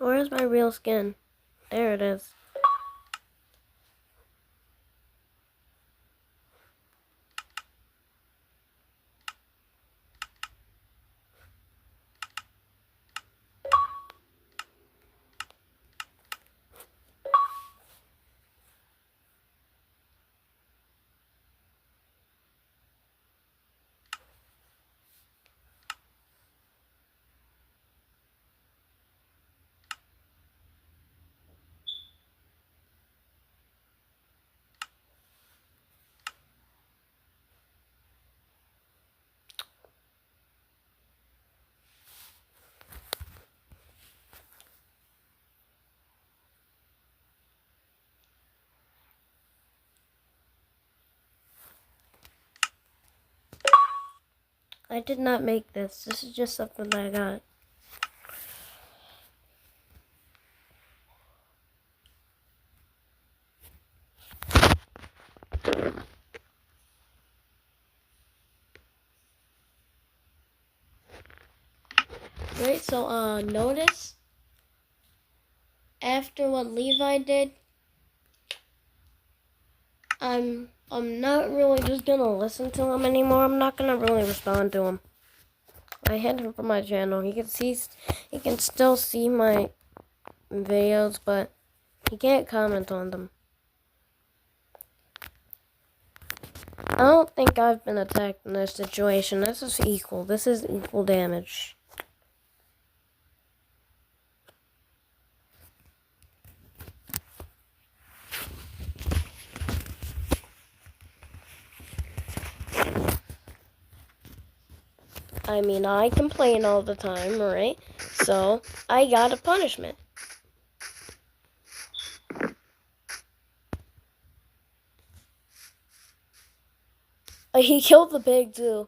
Where's my real skin? There it is. I did not make this. This is just something that I got. Right, so notice after what Levi did, I'm not really just gonna listen to him anymore. I'm not gonna really respond to him. I hid him from my channel. He can still see my videos, but he can't comment on them. I don't think I've been attacked in this situation. This is equal. This is equal damage. I mean, I complain all the time, right? So, I got a punishment. He killed the pig, too.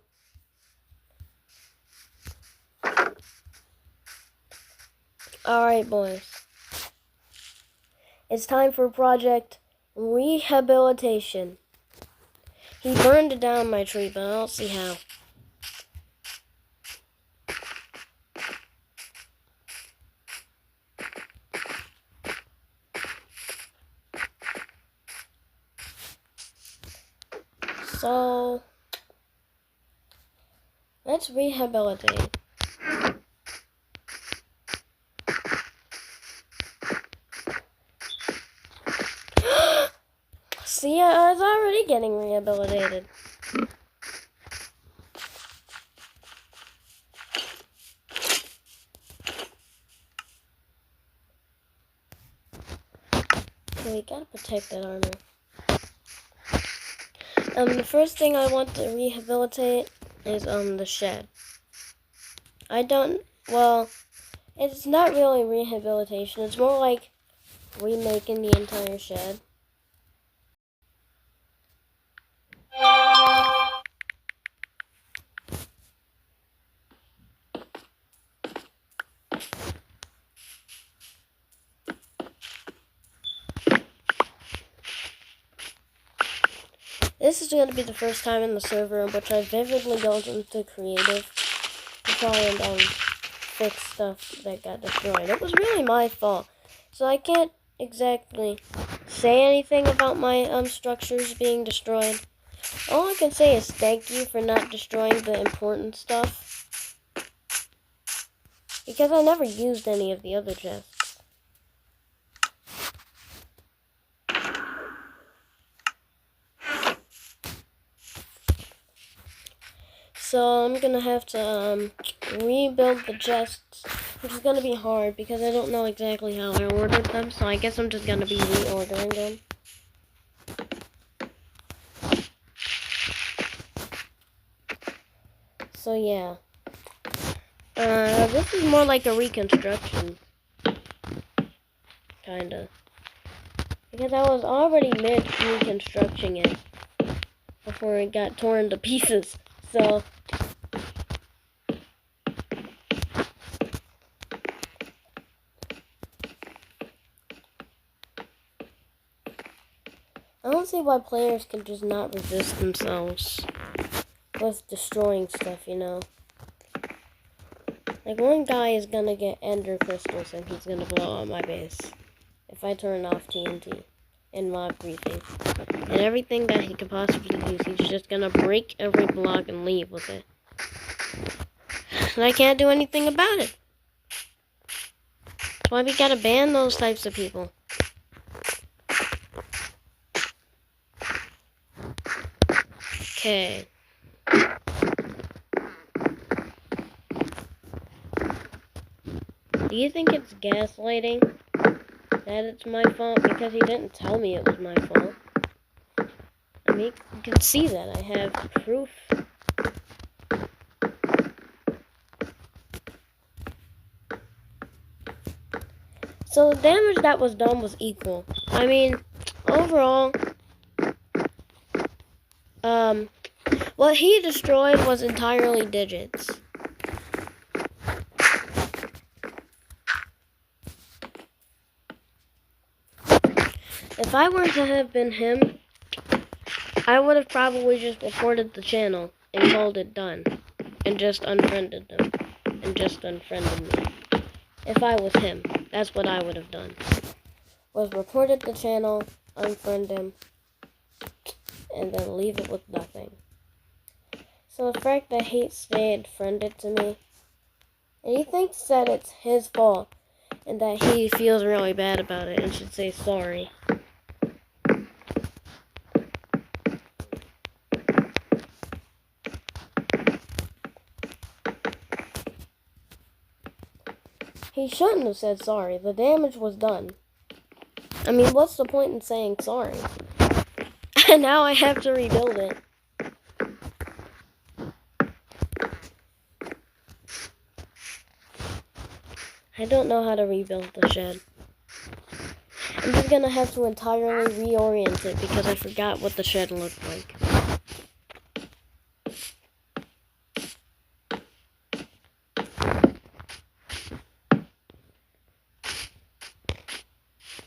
Alright, boys. It's time for Project Rehabilitation. He burned down my tree, but I don't see how. So, let's rehabilitate. See, I was already getting rehabilitated. Okay, we gotta protect that armor. The first thing I want to rehabilitate is the shed. It's not really rehabilitation. It's more like remaking the entire shed. This is going to be the first time in the server in which I vividly go into creative to try and fix stuff that got destroyed. It was really my fault, so I can't exactly say anything about my structures being destroyed. All I can say is thank you for not destroying the important stuff, because I never used any of the other chests. So I'm gonna have to rebuild the chests, which is gonna be hard because I don't know exactly how I ordered them. So I guess I'm just gonna be reordering them. So yeah, this is more like a reconstruction, kinda, because I was already mid-reconstructing it before it got torn to pieces. So. I don't see why players can just not resist themselves with destroying stuff, you know. Like, one guy is gonna get ender crystals and he's gonna blow up my base if I turn off TNT and mob briefing. And everything that he could possibly use, he's just gonna break every block and leave with it. And I can't do anything about it. That's why we gotta ban those types of people. Okay. Do you think it's gaslighting that it's my fault? Because he didn't tell me it was my fault. I mean, you can see that I have proof. So the damage that was done was equal. I mean, overall, what he destroyed was entirely digits. If I were to have been him, I would have probably just reported the channel and called it done. And just unfriended them. And just unfriended me. If I was him, that's what I would have done. Was reported the channel, unfriend him, and then leave it with nothing. So the fact that he stayed friended to me, and he thinks that it's his fault, and that he feels really bad about it and should say sorry. He shouldn't have said sorry. The damage was done. I mean, what's the point in saying sorry? And now I have to rebuild it. I don't know how to rebuild the shed. I'm just gonna have to entirely reorient it because I forgot what the shed looked like.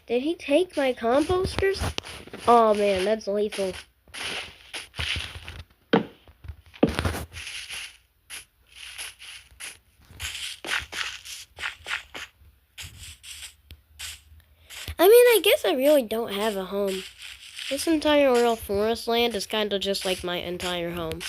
Did he take my composters? Oh man, that's lethal. I mean, I guess I really don't have a home. This entire Royal Forest land is kind of just like my entire home.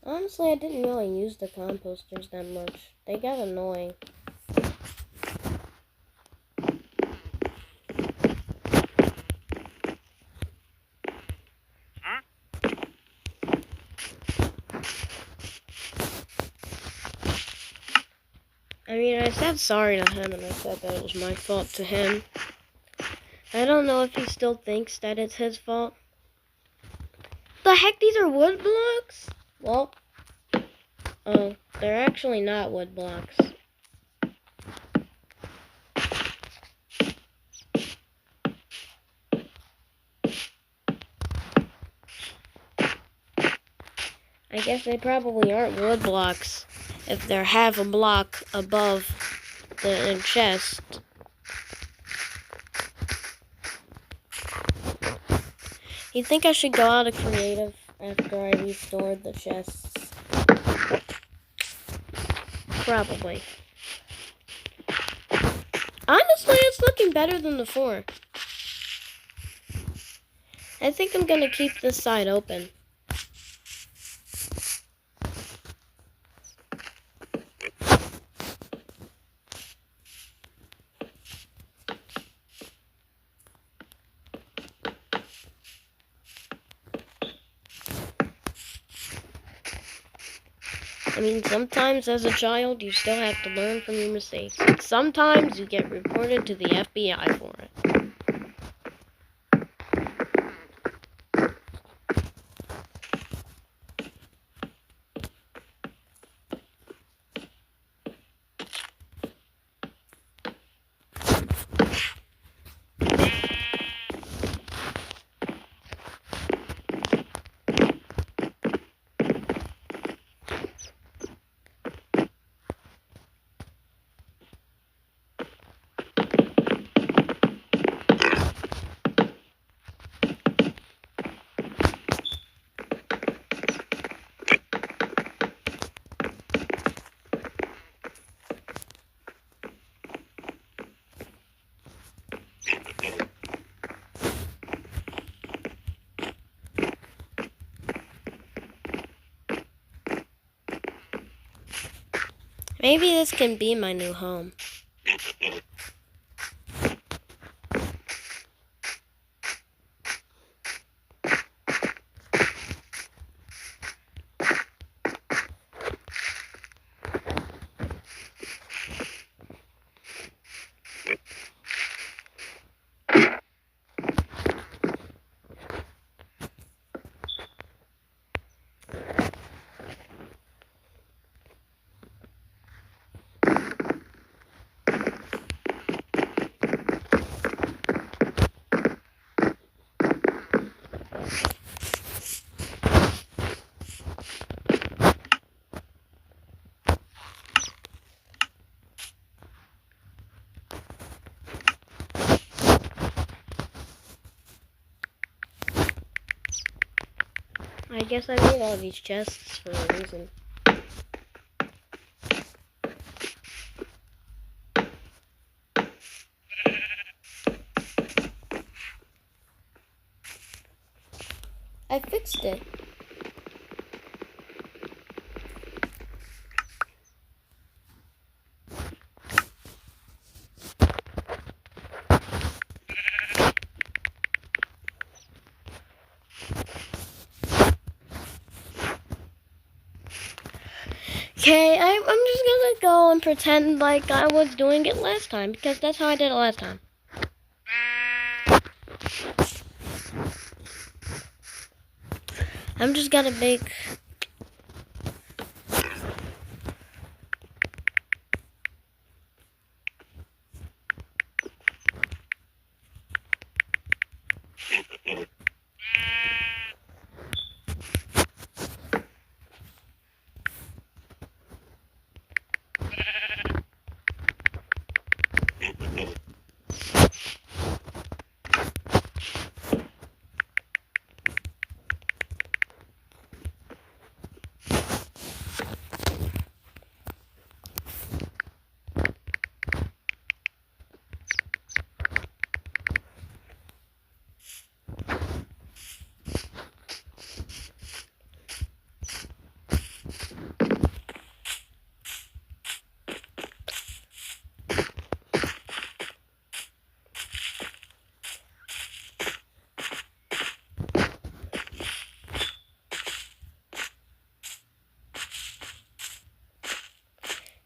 Honestly, I didn't really use the composters that much. They got annoying. I mean, I said sorry to him and I said that it was my fault to him. I don't know if he still thinks that it's his fault. The heck, these are wood blocks? Well, oh, they're actually not wood blocks. I guess they probably aren't wood blocks if they're half a block above the chest. You think I should go out of creative after I restored the chests? Probably. Honestly, it's looking better than the 4. I think I'm gonna keep this side open. I mean, sometimes as a child, you still have to learn from your mistakes. And sometimes you get reported to the FBI for it. Maybe this can be my new home. I guess I made all these chests for a reason. I fixed it. Okay, I'm just gonna go and pretend like I was doing it last time, because that's how I did it last time. I'm just gonna make...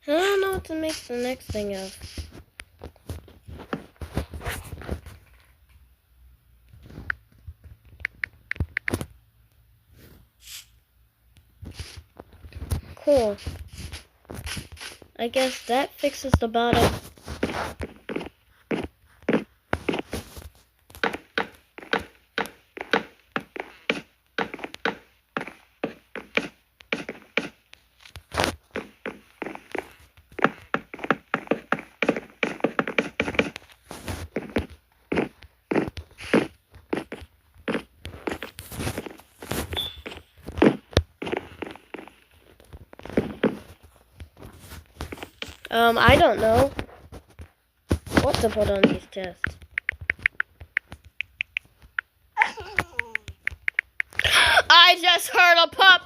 I don't know what to make the next thing of. Cool. I guess that fixes the bottom. I don't know what to put on these chests. I just heard a pup!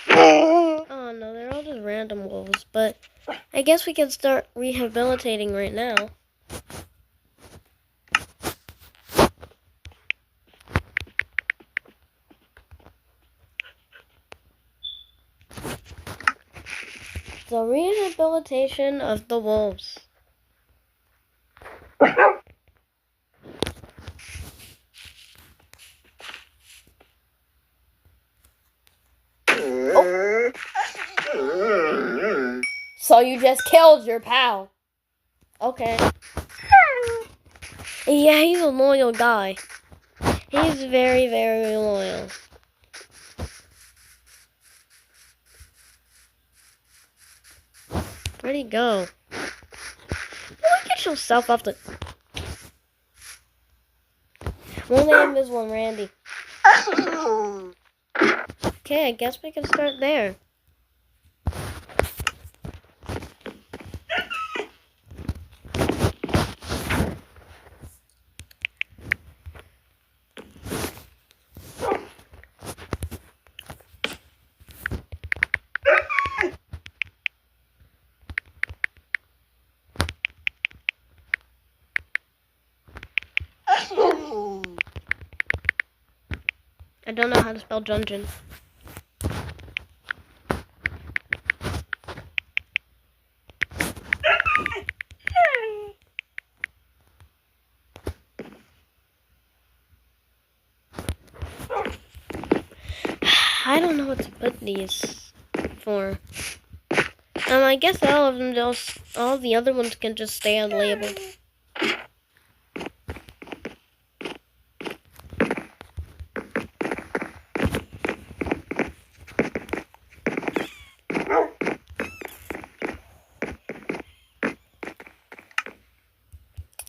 Oh no, they're all just random wolves, but I guess we can start rehabilitating right now. The rehabilitation of the wolves. Oh. So you just killed your pal. Okay. Yeah, he's a loyal guy. He's very, very loyal. Where'd he go? Get yourself off the... We'll name this one Randy. Okay, I guess we can start there. don't know how to spell dungeon. I don't know what to put these for. I guess all of them, all the other ones can just stay unlabeled.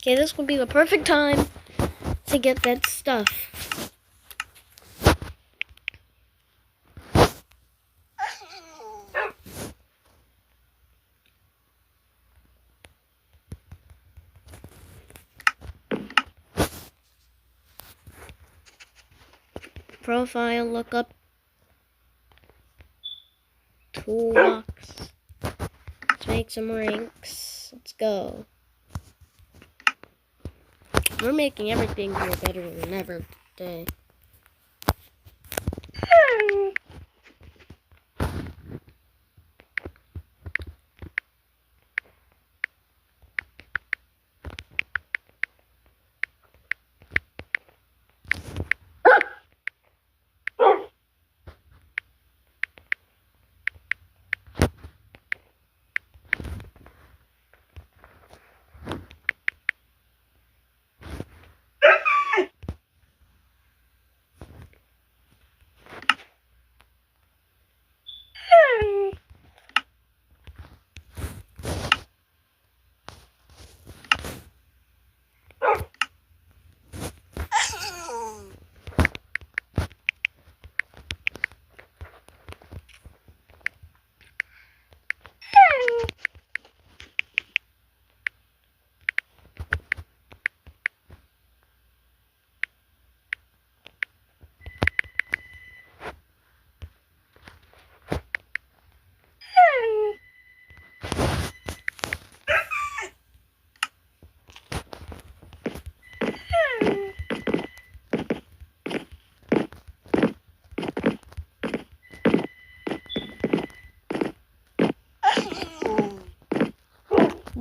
Okay, this would be the perfect time to get that stuff. Profile, look up toolbox. Let's make some ranks. Let's go. We're making everything here better than ever today.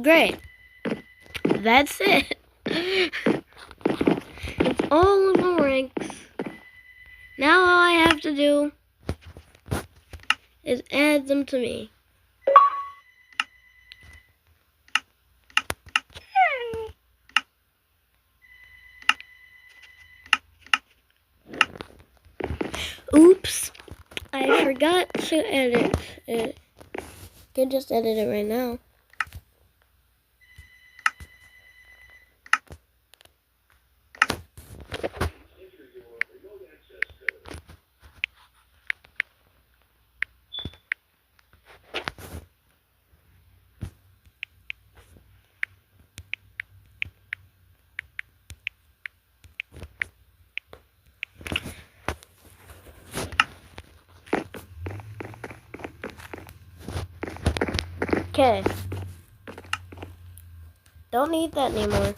Great. That's it. It's all of the ranks. Now all I have to do is add them to me. Oops. I forgot to edit it. Can just edit it right now. Okay. Don't need that anymore.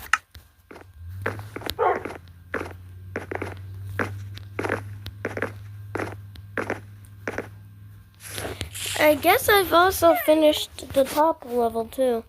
I guess I've also finished the top level too.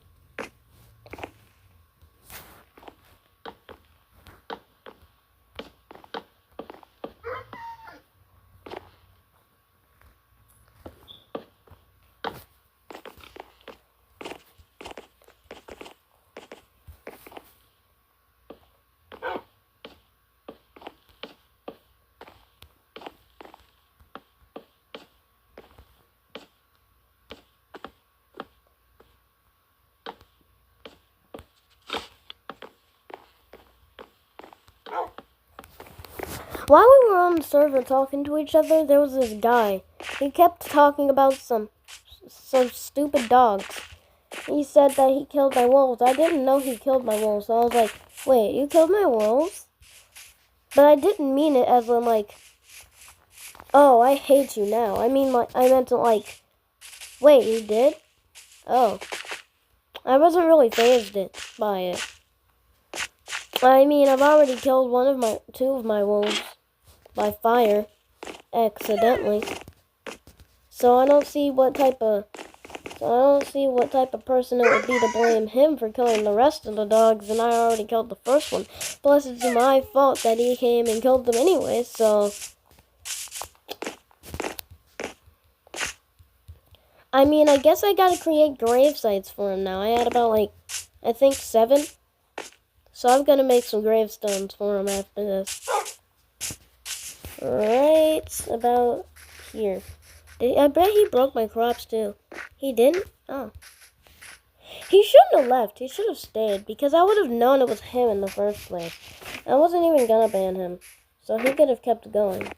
While we were on the server talking to each other, there was this guy. He kept talking about some stupid dogs. He said that he killed my wolves. I didn't know he killed my wolves, so I was like, wait, you killed my wolves? But I didn't mean it as in like, oh, I hate you now. I meant to like, wait, you did? Oh. I wasn't really fazed by it. I mean, I've already killed two of my wolves by fire. accidentally. So I don't see what type of person it would be to blame him for killing the rest of the dogs, and I already killed the first one. Plus, it's my fault that he came and killed them anyway, so... I mean, I guess I gotta create grave sites for him now. I had about, like, I think 7. So I'm gonna make some gravestones for him after this. Right about here. I bet he broke my crops, too. He didn't? Oh. He shouldn't have left. He should have stayed, because I would have known it was him in the first place. I wasn't even gonna ban him. So he could have kept going.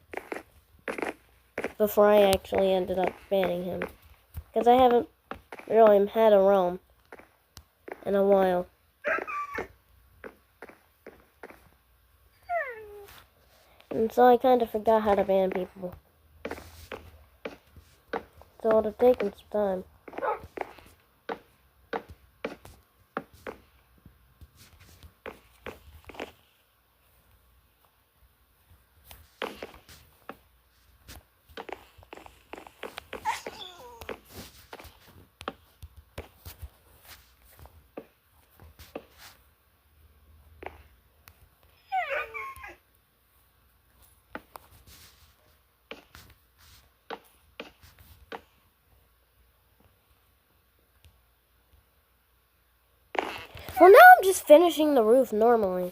Before I actually ended up banning him. Because I haven't really had a roam in a while. And so I kind of forgot how to ban people. So it would have taken some time. Well, now I'm just finishing the roof normally.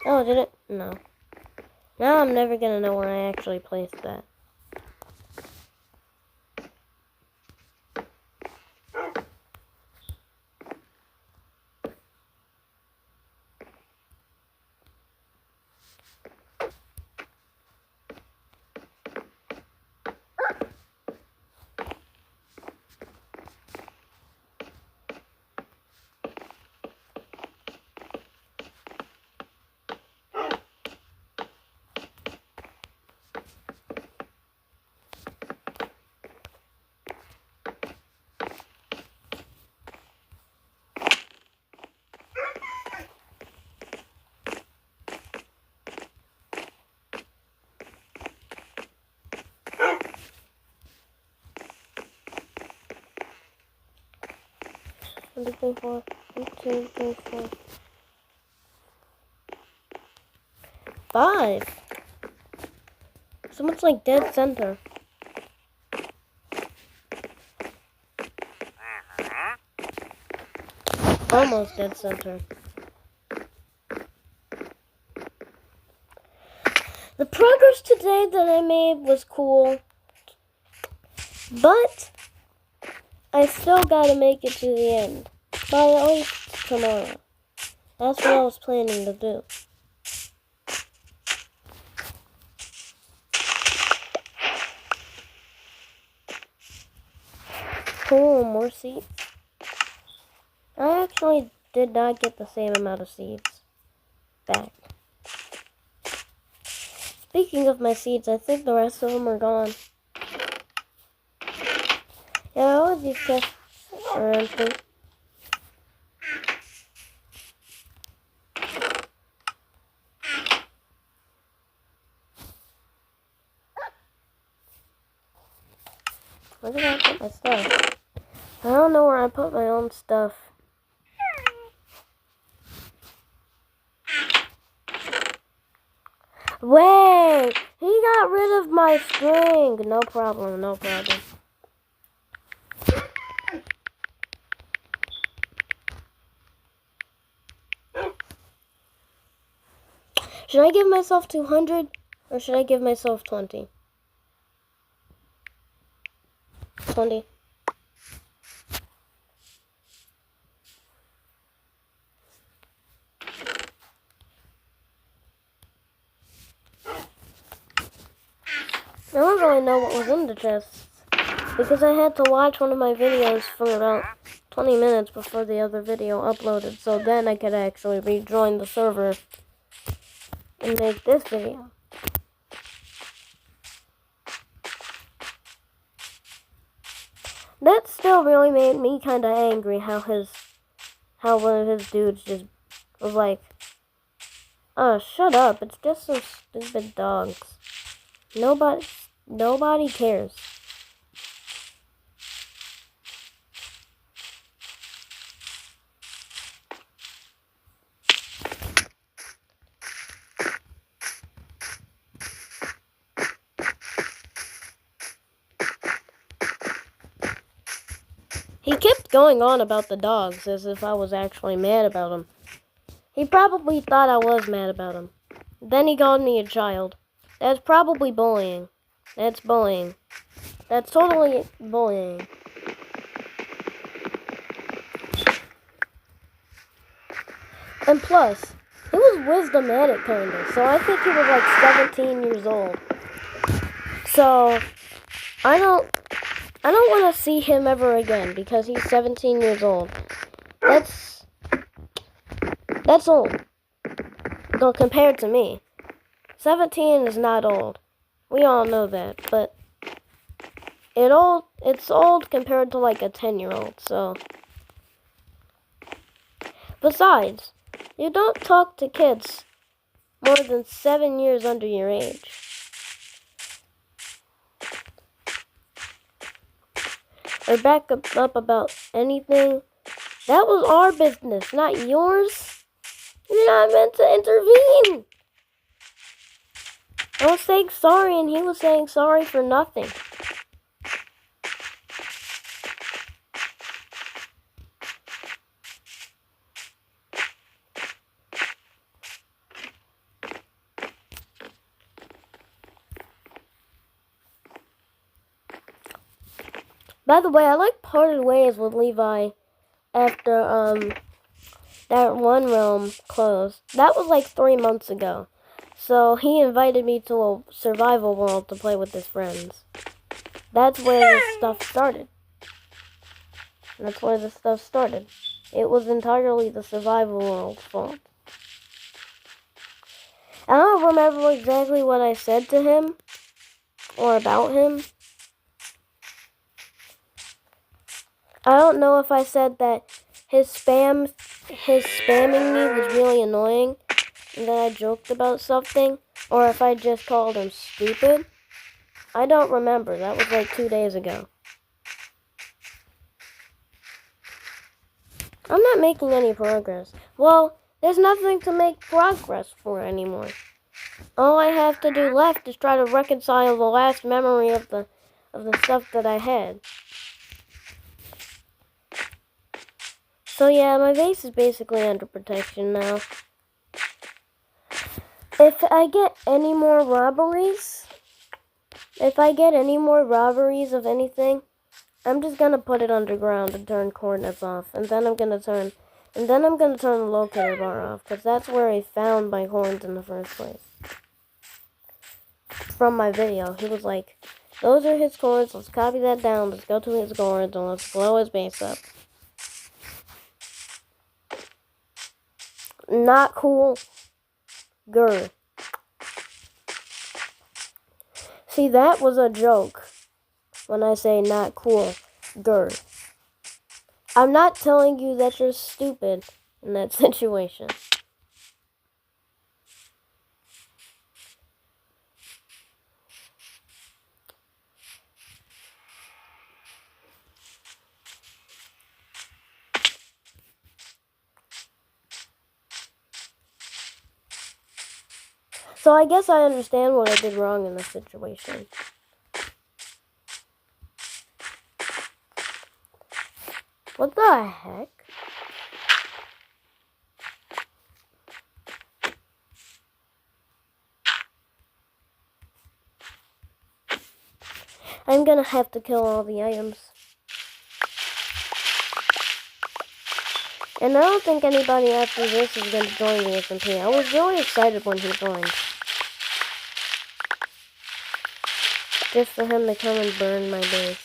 Oh, did it? No. Now I'm never gonna know where I actually placed that. One, two, three, four. 1, 2, 3, 4. 5. Someone's like dead center. Almost dead center. The progress today that I made was cool, but I still gotta make it to the end by at least tomorrow. That's what I was planning to do. Cool, more seeds. I actually did not get the same amount of seeds back. Speaking of my seeds, I think the rest of them are gone. Yeah, all of these chests are empty. Where did I put my stuff? I don't know where I put my own stuff. Wait! He got rid of my string! No problem, no problem. Should I give myself 200? Or should I give myself 20? 20. I don't really know what was in the chests, because I had to watch one of my videos for about 20 minutes before the other video uploaded, so then I could actually rejoin the server and make this video. That still really made me kind of angry. How one of his dudes just was like, "Oh, shut up! It's just some stupid dogs. Nobody cares." He kept going on about the dogs as if I was actually mad about him. He probably thought I was mad about him. Then he called me a child. That's probably bullying. That's bullying. That's totally bullying. And plus, he was wisdomatic kinda, so I think he was like 17 years old. So I don't want to see him ever again because he's 17 years old. That's old. Though compared to me, 17 is not old. We all know that, but it's old compared to like a 10-year-old. So besides, you don't talk to kids more than 7 years under your age. Or back up about anything. That was our business, not yours. You're not meant to intervene. I was saying sorry and he was saying sorry for nothing. By the way, I parted ways with Levi after that one realm closed. That was like 3 months ago. So he invited me to a survival world to play with his friends. That's where this stuff started. It was entirely the survival world's fault. I don't remember exactly what I said to him or about him. I don't know if I said that his spamming me was really annoying and that I joked about something, or if I just called him stupid. I don't remember. That was like 2 days ago. I'm not making any progress. Well, there's nothing to make progress for anymore. All I have to do left is try to reconcile the last memory of the stuff that I had. So yeah, my base is basically under protection now. If I get any more robberies of anything, I'm just gonna put it underground and turn coordinates off, and then I'm gonna turn the locator bar off, because that's where I found my horns in the first place. From my video, he was like, "Those are his chords, let's copy that down, let's go to his chords, and let's blow his base up." Not cool. Grr. See, that was a joke when I say not cool. Grr. I'm not telling you that you're stupid in that situation. So I guess I understand what I did wrong in this situation. What the heck? I'm gonna have to kill all the items. And I don't think anybody after this is gonna join the SMP. I was really excited when he joined. Just for him to come and burn my base.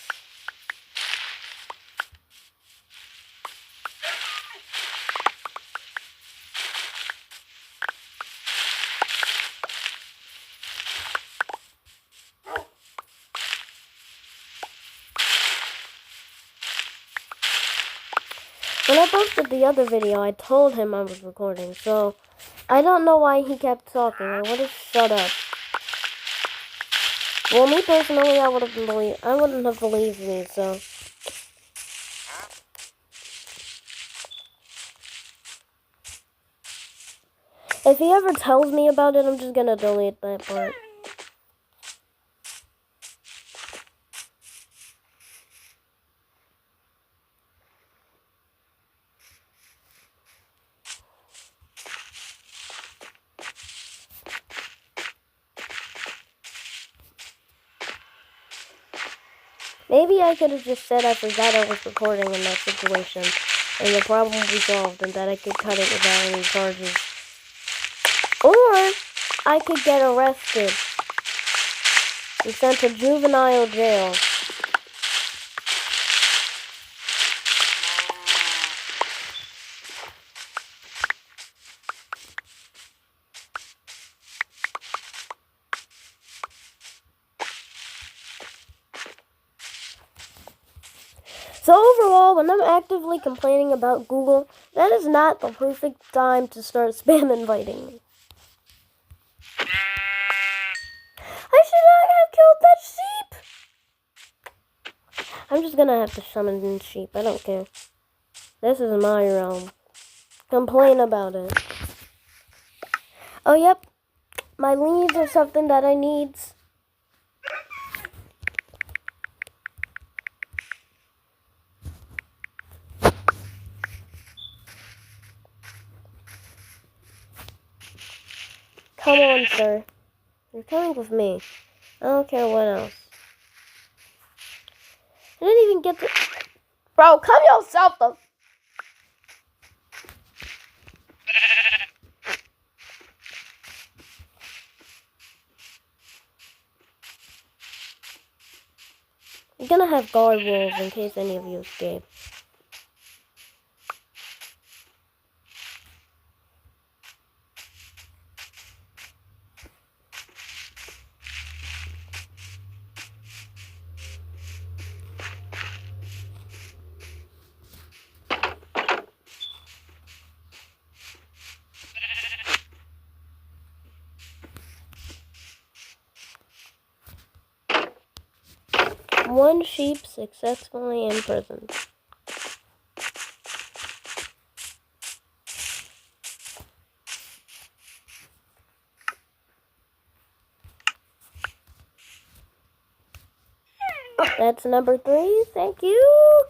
I posted the other video, I told him I was recording, so I don't know why he kept talking. I would have shut up. Well, me personally, I wouldn't have believed me, so. If he ever tells me about it, I'm just gonna delete that part. Maybe I could have just said I forgot I was recording in that situation, and the problem would be solved, and that I could cut it without any charges. Or I could get arrested and sent to juvenile jail. So overall, when I'm actively complaining about Google, that is not the perfect time to start spam inviting me. I should not have killed that sheep! I'm just gonna have to summon in sheep, I don't care. This is my realm. Complain about it. Oh yep, my leaves are something that I need. Come on, sir. You're coming with me. I don't care what else. I didn't even get to... Bro, come yourself though. I'm gonna have guard wolves in case any of you escape. One sheep successfully imprisoned. That's number 3. Thank you.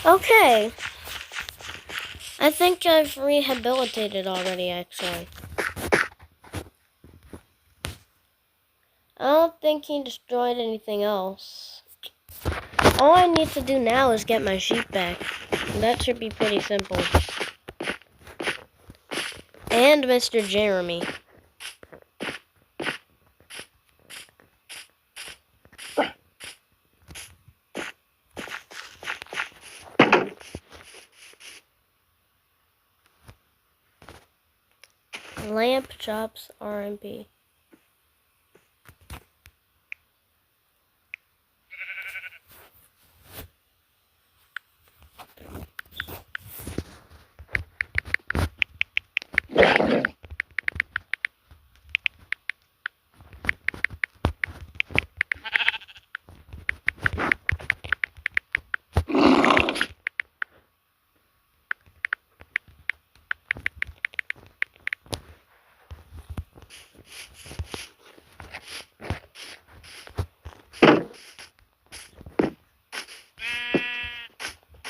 Okay. I think I've rehabilitated already, actually. I don't think he destroyed anything else. All I need to do now is get my sheep back. That should be pretty simple. And Mr. Jeremy. Lamp chops RMP.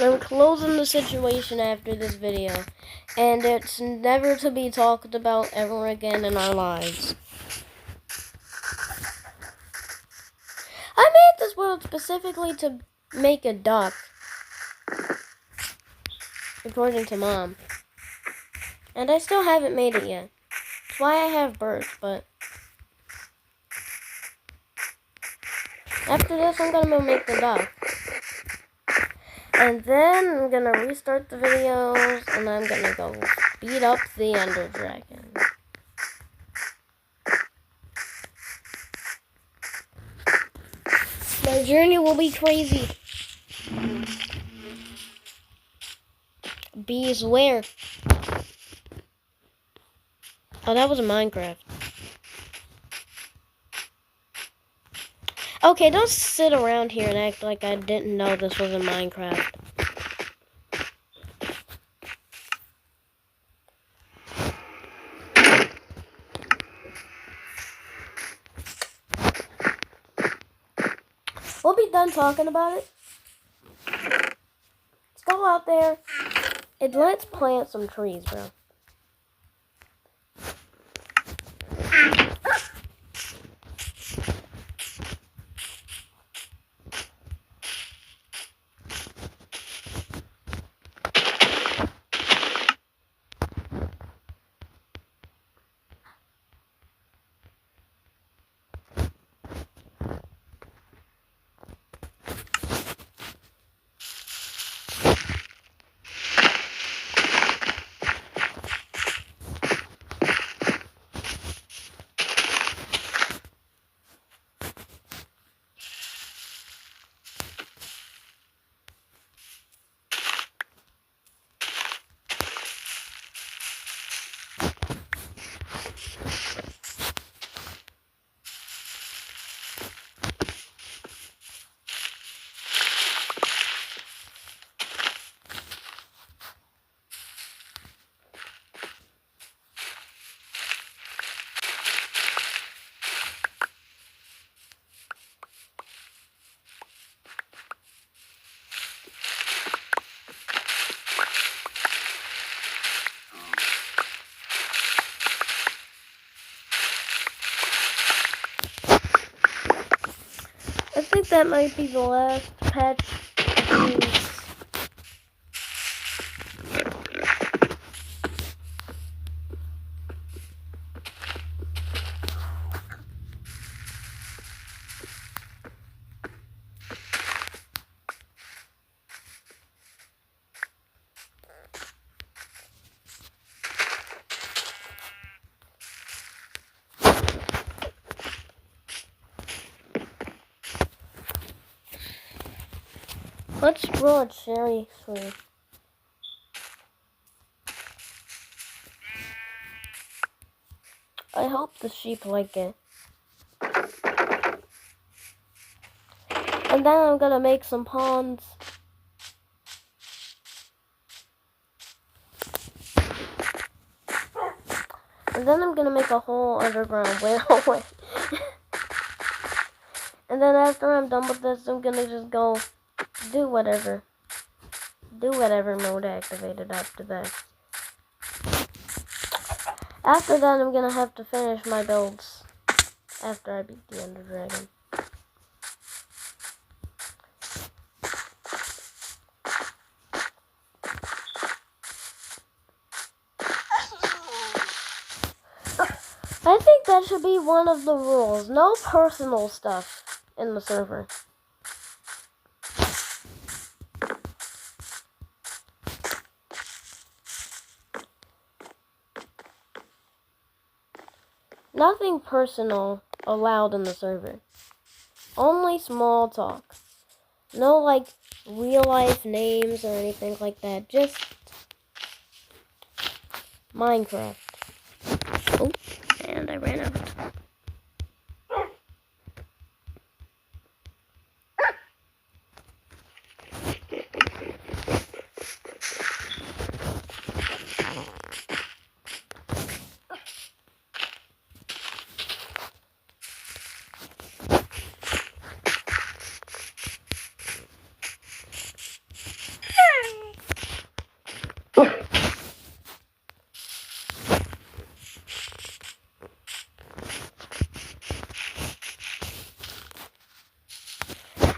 I'm closing the situation after this video, and it's never to be talked about ever again in our lives. I made this world specifically to make a duck, according to Mom, and I still haven't made it yet. That's why I have birds, but after this I'm gonna make the duck. And then I'm gonna restart the videos, and I'm gonna go beat up the Ender Dragon. My journey will be crazy. Bees where? Oh, that was a Minecraft. Okay, don't sit around here and act like I didn't know this was a Minecraft. We'll be done talking about it. Let's go out there and let's plant some trees, bro. I think that might be the last patch. Let's grow a cherry tree. I hope the sheep like it. And then I'm gonna make some ponds. And then I'm gonna make a whole underground railway. And then after I'm done with this, I'm gonna just go do whatever. Do whatever mode activated after that. After that, I'm gonna have to finish my builds after I beat the Ender Dragon. I think that should be one of the rules. No personal stuff in the server. Nothing personal allowed in the server. Only small talk. No, like, real life names or anything like that. Just Minecraft. Oh, and I ran out.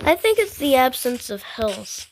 I think it's the absence of hills.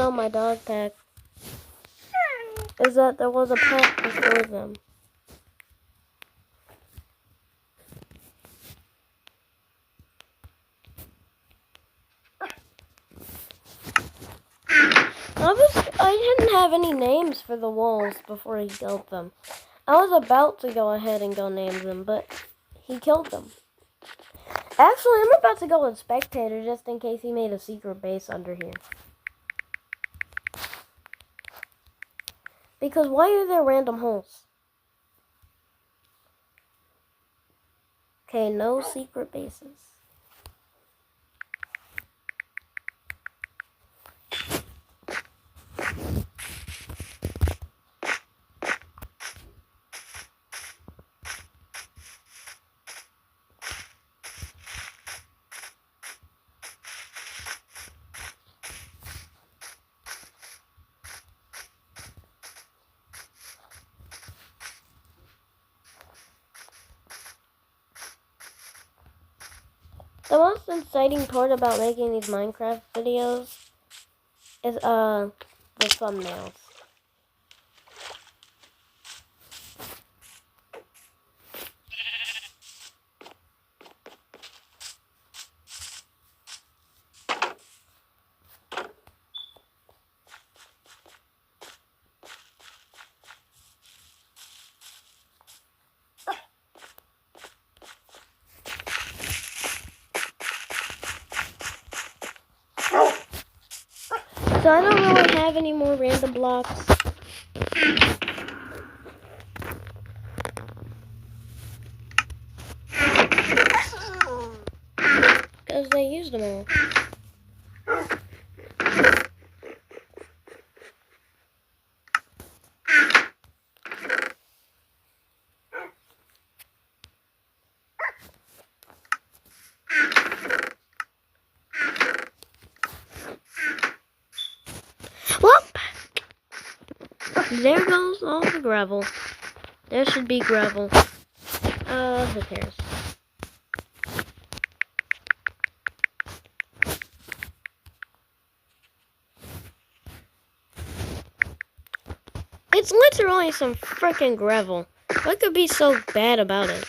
tell my dog pack is that there was a pack before them. I didn't have any names for the wolves before he killed them. I was about to go ahead and go name them, but he killed them. Actually, I'm about to go with Spectator just in case he made a secret base under here. Because why are there random holes? Okay, no secret bases. The most exciting part about making these Minecraft videos is the thumbnails. So I don't really have any more random blocks. Because they used them all. There goes all the gravel. There should be gravel. Who cares? It's literally some freaking gravel. What could be so bad about it?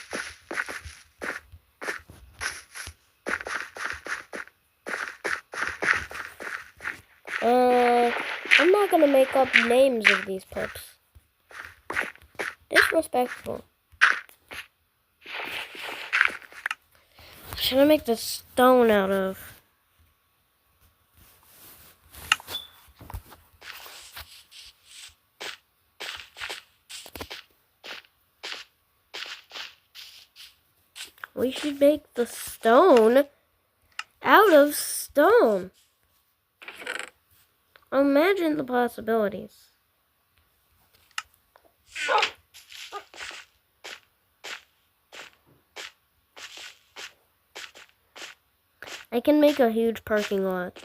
I'm not gonna make up names of these pups. Disrespectful. What should I make the stone out of? We should make the stone out of stone. Imagine the possibilities. I can make a huge parking lot.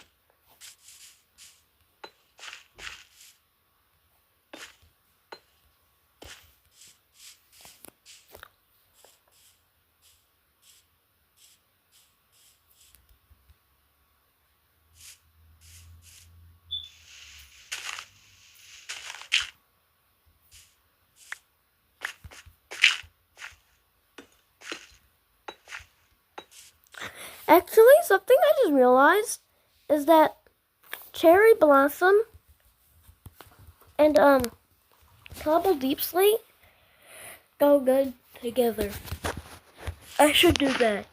Actually, something I just realized is that Cherry Blossom and Cobble Deep Slate go good together. I should do that.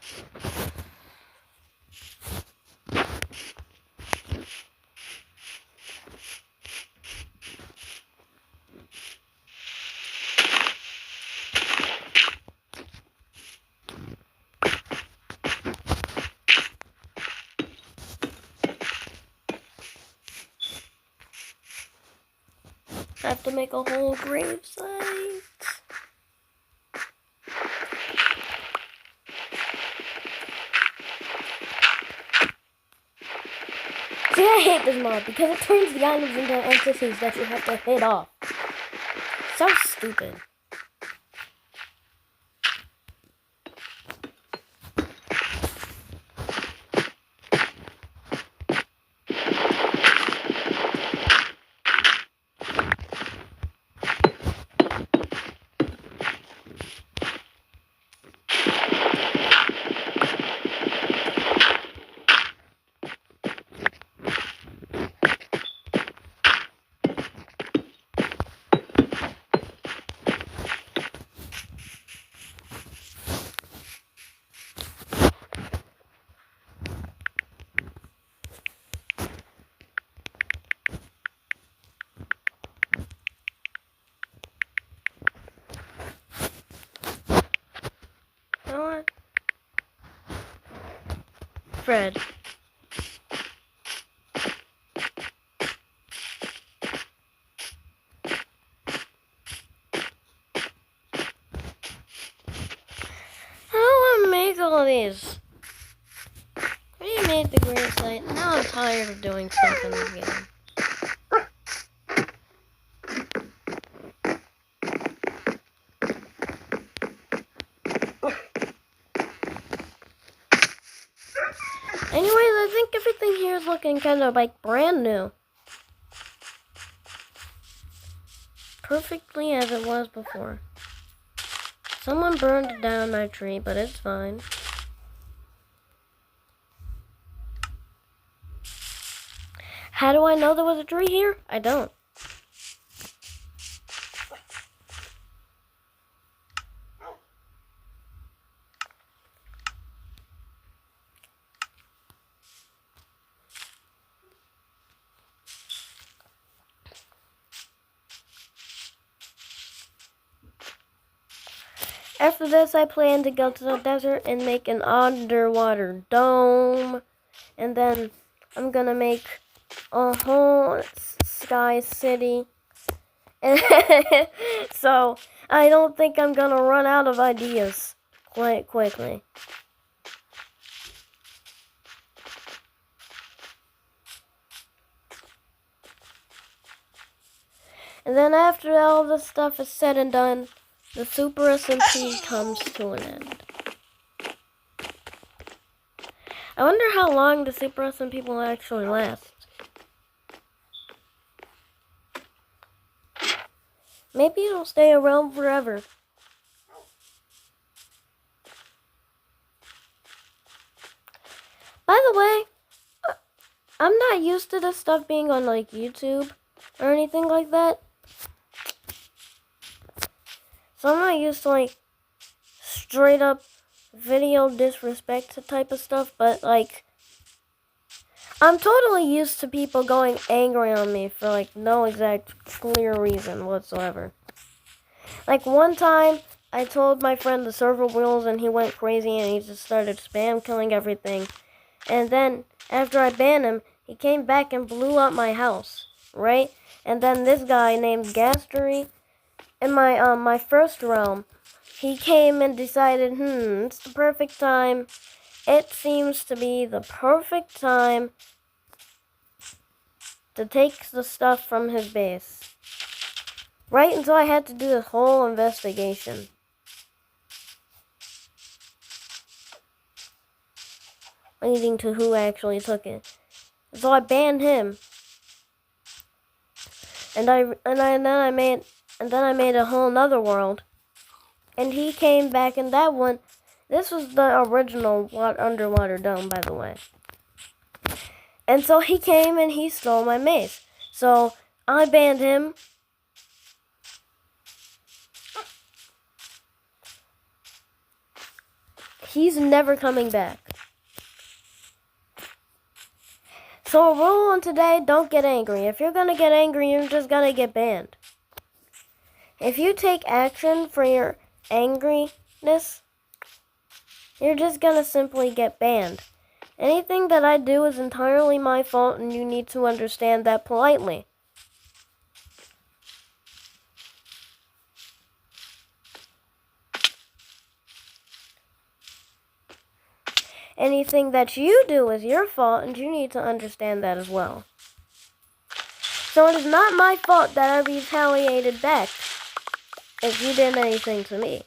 I have to make a whole grave site. See, I hate this mod because it turns the items into entities that you have to hit off. So stupid. know what? Fred. I don't want to make all these. I already made the grave site. Now I'm tired of doing stuff in this game. Anyways, I think everything here is looking kind of like brand new. Perfectly as it was before. Someone burned down my tree, but it's fine. How do I know there was a tree here? I don't. After this, I plan to go to the desert and make an underwater dome. And then I'm gonna make a whole sky city. So I don't think I'm gonna run out of ideas quite quickly. And then after all this stuff is said and done, the Super SMP comes to an end. I wonder how long the Super SMP will actually last. Maybe it'll stay around forever. By the way, I'm not used to this stuff being on like YouTube or anything like that. So I'm not used to like straight up video disrespect type of stuff, but like I'm totally used to people going angry on me for like no exact clear reason whatsoever. Like one time I told my friend the server rules and he went crazy and he just started spam killing everything. And then after I banned him, he came back and blew up my house, right? And then this guy named Gastery in my first realm, he came and decided, it's the perfect time. It seems to be the perfect time to take the stuff from his base. Right until I had to do this whole investigation. Leading to who actually took it. So I banned him. And then I made a whole nother world. And he came back in that one. This was the original underwater dome, by the way. And so he came and he stole my mace. So I banned him. He's never coming back. So a rule on today, don't get angry. If you're gonna get angry, you're just gonna get banned. If you take action for your angriness, you're just gonna simply get banned. Anything that I do is entirely my fault, and you need to understand that politely. Anything that you do is your fault, and you need to understand that as well. So it is not my fault that I retaliated back if you did anything to me.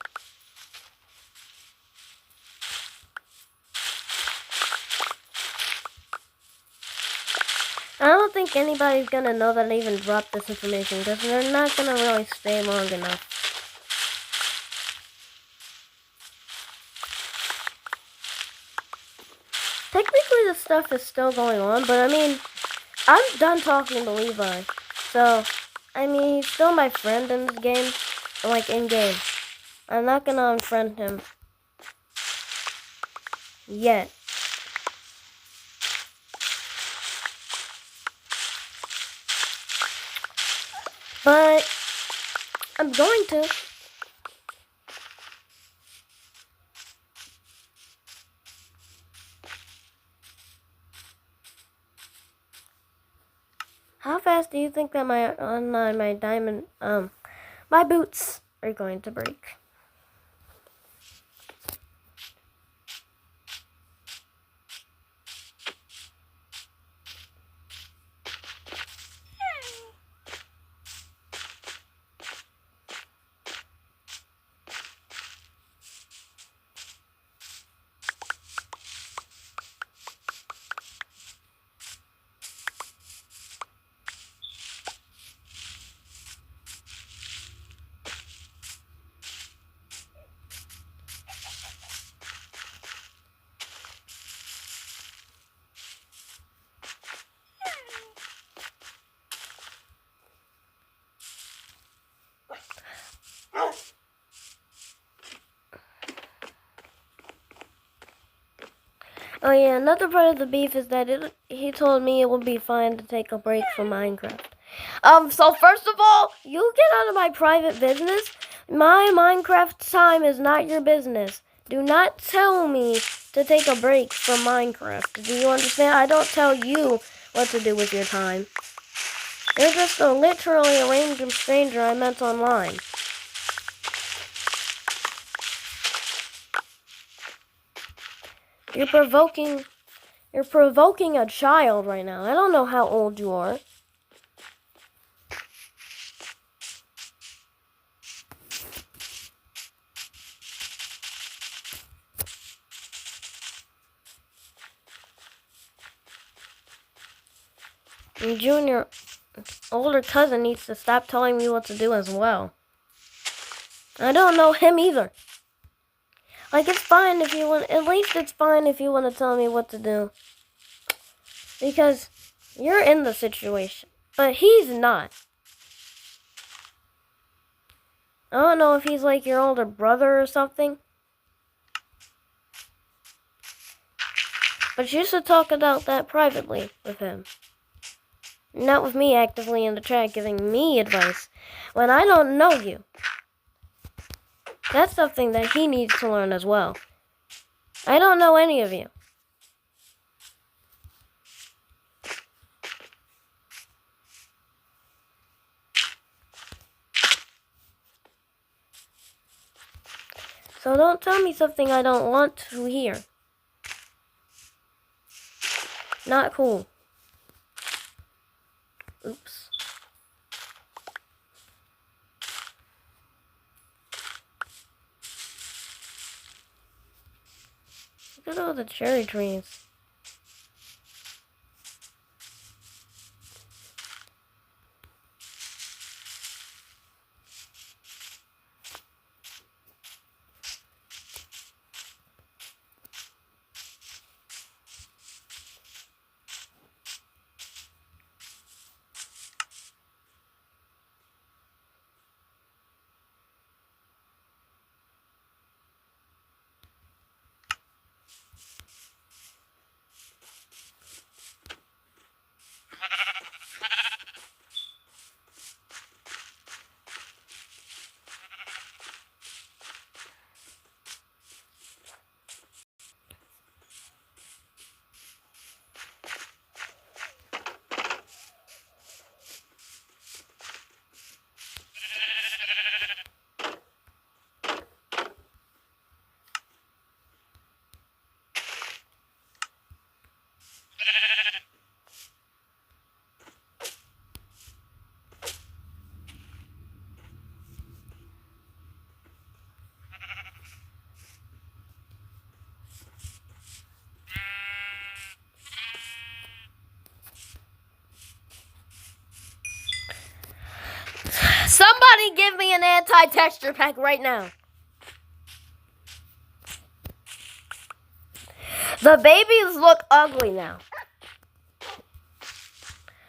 I don't think anybody's gonna know that I even dropped this information because they're not gonna really stay long enough. Technically, the stuff is still going on, but I mean, I'm done talking to Levi. So, I mean, he's still my friend in this game, like in-game. I'm not gonna unfriend him yet. But I'm going to. fast do you think that my diamond my boots are going to break? Oh yeah, another part of the beef is that he told me it would be fine to take a break from Minecraft. So first of all, you get out of my private business. My Minecraft time is not your business. Do not tell me to take a break from Minecraft. Do you understand? I don't tell you what to do with your time. You're just a literally a random stranger I met online. You're provoking a child right now. I don't know how old you are. And Junior, older cousin needs to stop telling me what to do as well. I don't know him either. Like, it's fine if you want, at least it's fine if you want to tell me what to do. Because you're in the situation, but he's not. I don't know if he's like your older brother or something. But you should talk about that privately with him. Not with me actively in the chat giving me advice when I don't know you. That's something that he needs to learn as well. I don't know any of you. So don't tell me something I don't want to hear. Not cool. Oops. Look at all the cherry trees. Somebody give me an anti-texture pack right now. The babies look ugly now.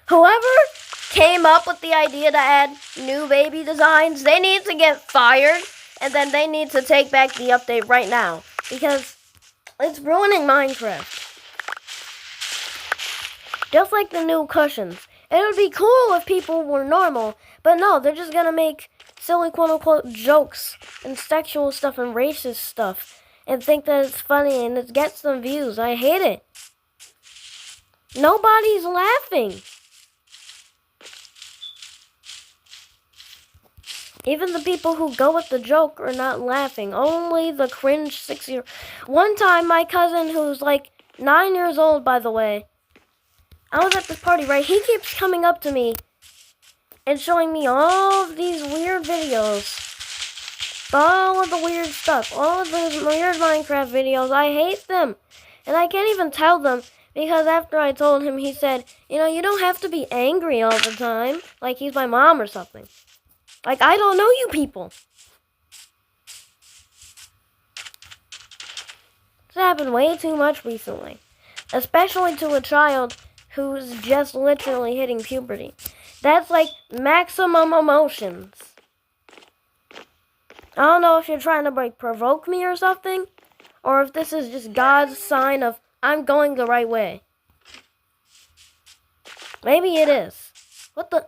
Whoever came up with the idea to add new baby designs, they need to get fired, and then they need to take back the update right now, because it's ruining Minecraft. Just like the new cushions. It would be cool if people were normal, but no, they're just gonna make silly quote-unquote jokes and sexual stuff and racist stuff and think that it's funny and it gets some views. I hate it. Nobody's laughing. Even the people who go with the joke are not laughing. Only the cringe 6-year. One time, my cousin, who's like 9 years old, by the way, I was at this party, right? He keeps coming up to me and showing me all of these weird videos. All of the weird stuff. All of those weird Minecraft videos. I hate them. And I can't even tell them because after I told him, he said, you know, you don't have to be angry all the time. Like he's my mom or something. Like, I don't know you people. It's happened way too much recently. Especially to a child who's just literally hitting puberty. That's like maximum emotions. I don't know if you're trying to like provoke me or something, or if this is just God's sign of I'm going the right way. Maybe it is. What the?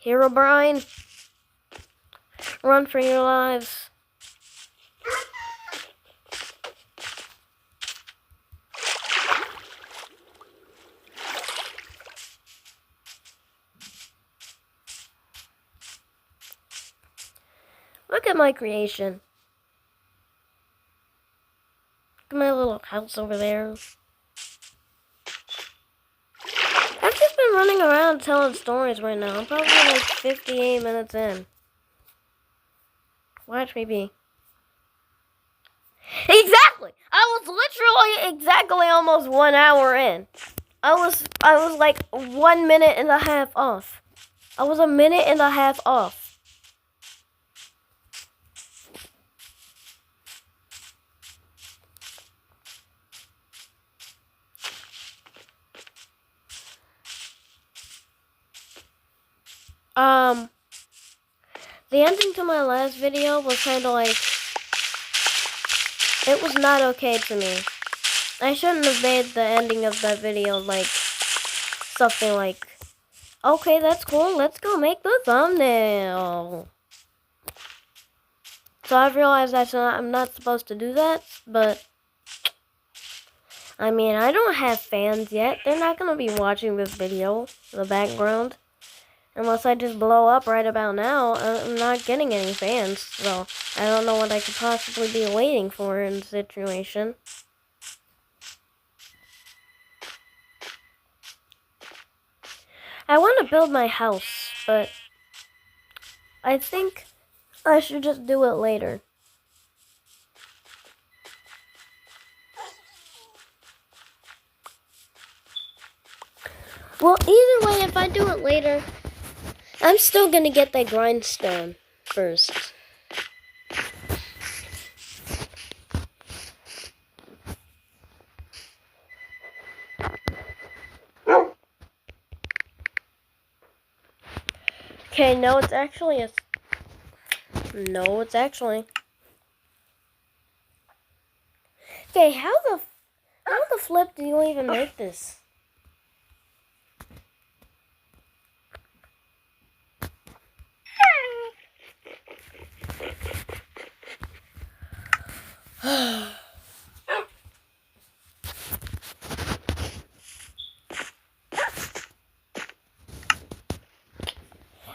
Herobrine, run for your lives. Look at my creation. Look at my little house over there. I've just been running around telling stories right now. I'm probably like 58 minutes in. Watch me be. Exactly! I was literally exactly almost 1 hour in. I was like 1 minute and a half off. I was a minute and a half off. The ending to my last video was kind of like, it was not okay to me. I shouldn't have made the ending of that video like, something like, okay, that's cool, let's go make the thumbnail. So I've realized that I'm not supposed to do that, but, I mean, I don't have fans yet. They're not going to be watching this video in the background. Unless I just blow up right about now, I'm not getting any fans, so I don't know what I could possibly be waiting for in this situation. I want to build my house, but I think I should just do it later. Well, either way, if I do it later, I'm still gonna get that grindstone first. Okay, no, it's actually a... No, it's actually... Okay, how the flip do you even make this?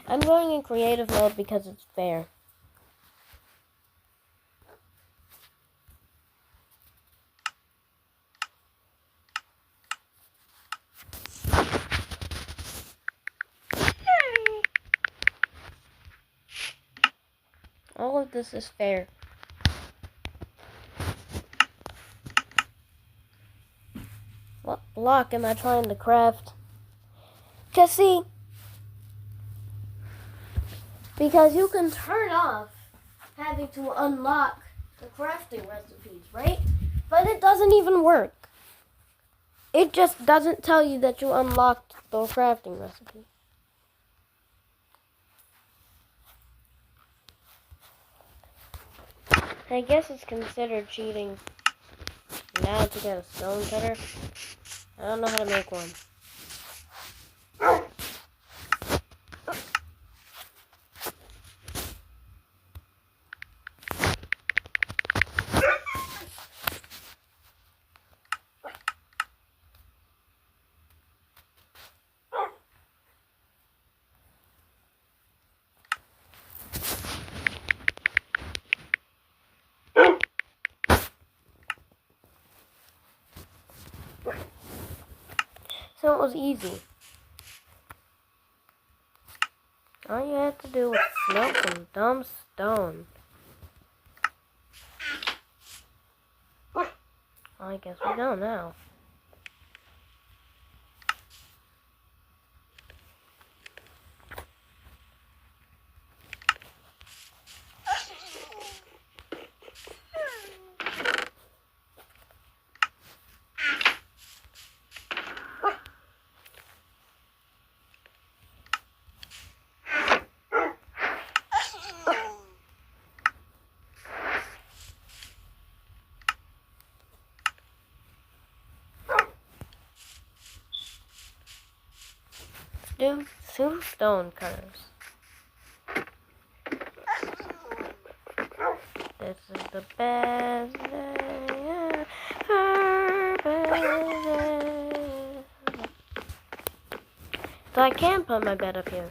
I'm going in creative mode because it's fair. All of this is fair. What block am I trying to craft? Just see, because you can turn off having to unlock the crafting recipes, right? But it doesn't even work. It just doesn't tell you that you unlocked the crafting recipe. I guess it's considered cheating now to get a stone cutter. I don't know how to make one. So it was easy. All you had to do was smelt some dumb stone. Well, I guess we know now. Do two stone cutters. This is the best day ever. So I can put my bed up here.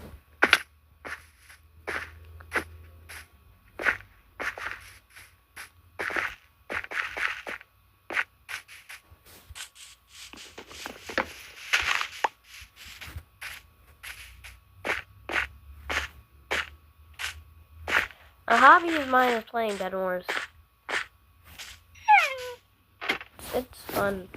A hobby of mine is playing Bed Wars. It's fun.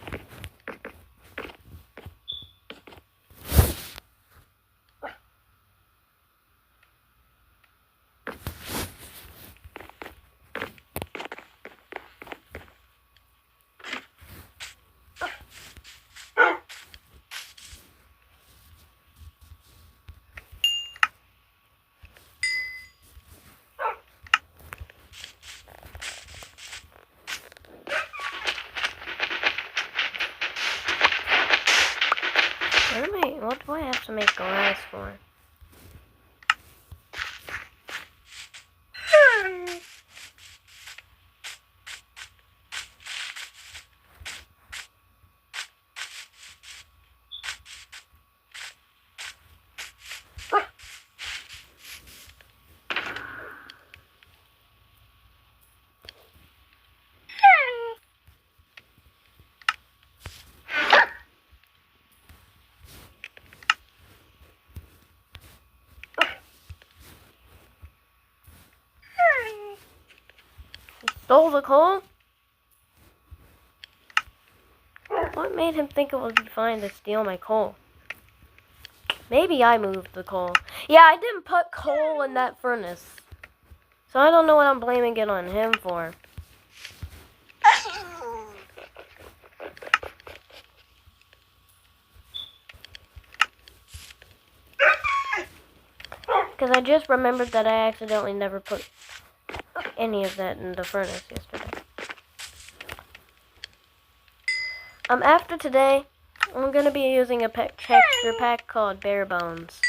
What do I have to make glass for? Stole the coal? What made him think it would be fine to steal my coal? Maybe I moved the coal. Yeah, I didn't put coal in that furnace. So I don't know what I'm blaming it on him for. Because I just remembered that I accidentally never put any of that in the furnace yesterday. After today, I'm going to be using a texture pack called Bare Bones.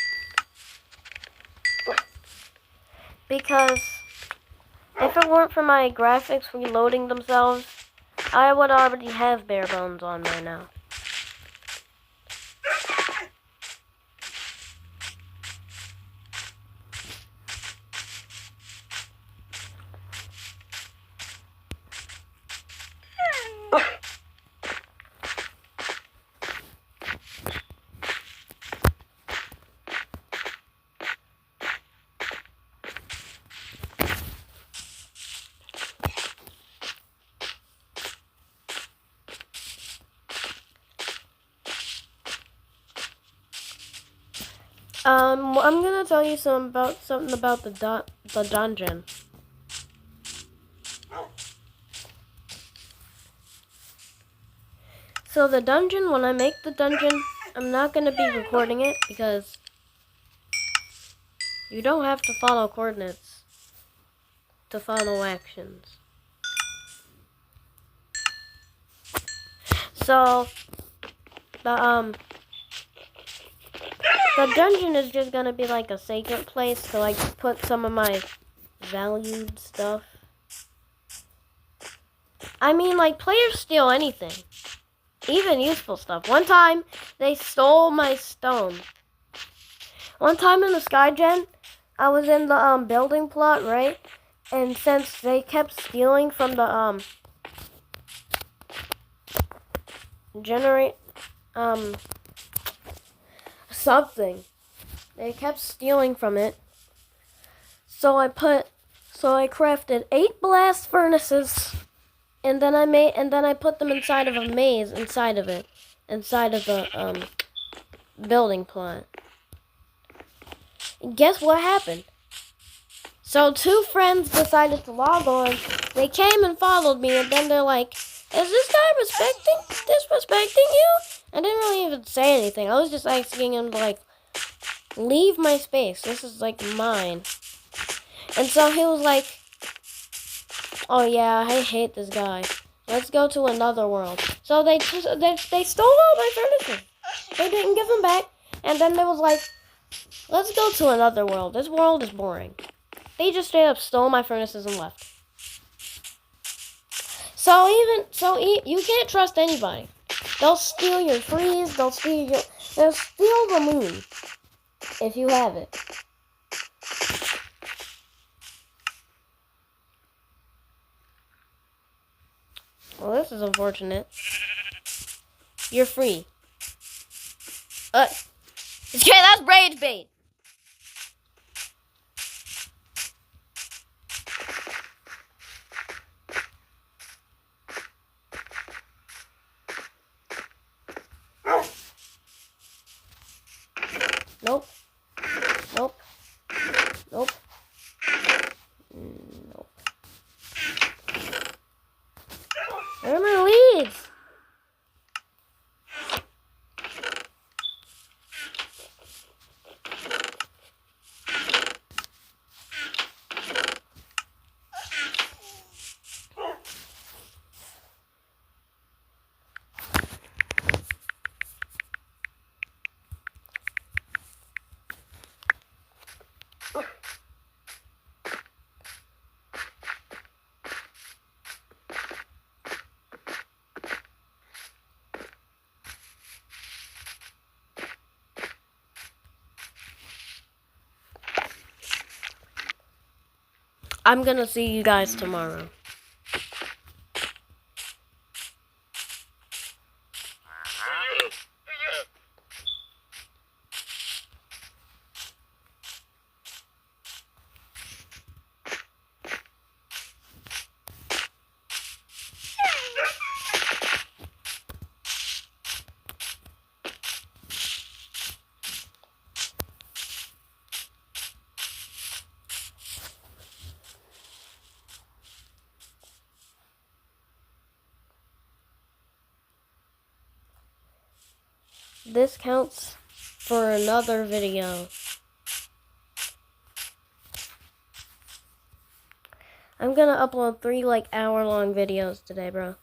Because if it weren't for my graphics reloading themselves, I would already have Bare Bones on by now. I'm gonna tell you something about the dungeon. So the dungeon, when I make the dungeon, I'm not gonna be recording it because you don't have to follow coordinates to follow actions. So the dungeon is just gonna be like a sacred place to like put some of my valued stuff. I mean, like, players steal anything, even useful stuff. One time they stole my stone. One time in the Skygen, I was in the building plot, right? And since they kept stealing from the something. They kept stealing from it. So I crafted 8 blast furnaces, and then I put them inside of a maze inside of it, inside of the building plot. And guess what happened? So 2 friends decided to log on. They came and followed me, and then they're like, "Is this guy disrespecting you?" I didn't really even say anything. I was just asking him to, like, leave my space. This is, like, mine. And so he was like, "Oh yeah, I hate this guy. Let's go to another world." So they stole all my furniture. They didn't give them back. And then they was like, "Let's go to another world. This world is boring." They just straight up stole my furnaces and left. You can't trust anybody. They'll steal your freeze. They'll steal the moon if you have it. Well, this is unfortunate. You're free. Okay, that's rage bait. Nope. Nope. Nope. Nope. Where are my leads? I'm gonna see you guys tomorrow. This counts for another video. I'm gonna upload 3 hour-long videos today, bro.